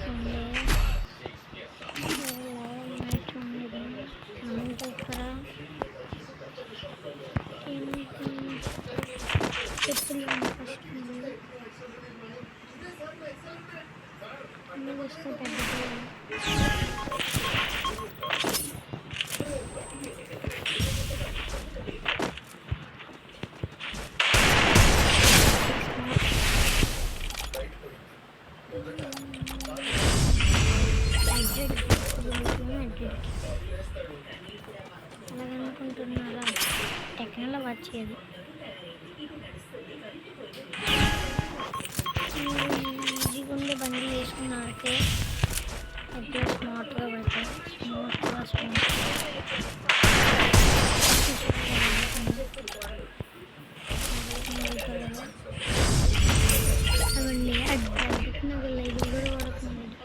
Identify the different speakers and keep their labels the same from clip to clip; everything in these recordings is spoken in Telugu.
Speaker 1: సండే నైట్ ఉండేది మన దగ్గర చెప్పులు ఫస్ట్ అన్నీ వస్తే పెద్దగా అలాగనుకుంటున్నారా? టెక్నాలజీ వచ్చేది ఇదిగుండే బండి వేసుకున్నాకే అయితే స్మార్ట్గా పెడతారు. అవన్నీ అడ్డుకున్న ఇది కూడా వాడుకున్నాడు.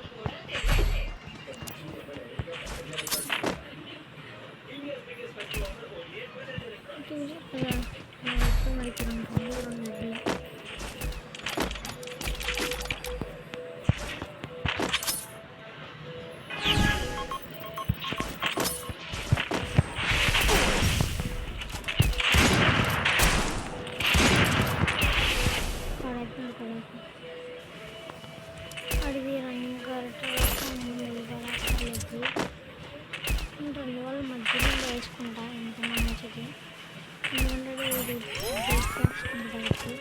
Speaker 1: అడిగి రన్నింగ్ కరెక్ట్లేదు 2 వాళ్ళ మధ్యలో వేసుకుంటా ఎంత మంచిది 200 తీసుకుంటానికి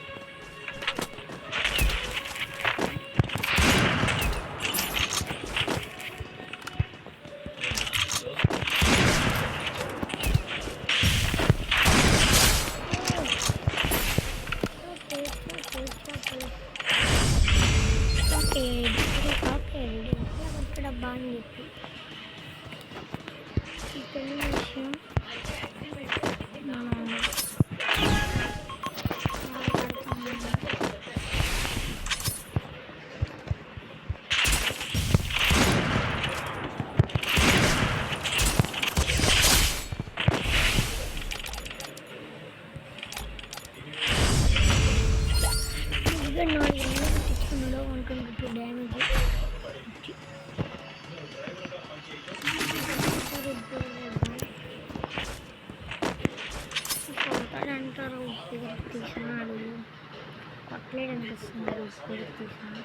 Speaker 1: ఇక్కడ బాగా చెప్పి ఈ తెలియని విషయం మనం తెచ్చుకున్నాడు 122 డ్యామేజ్ కొడతాడంటారు. ఉప్పు తీసినాడు కొట్టలేడు అనిపిస్తుంది. ఉప్పు తీసినాడు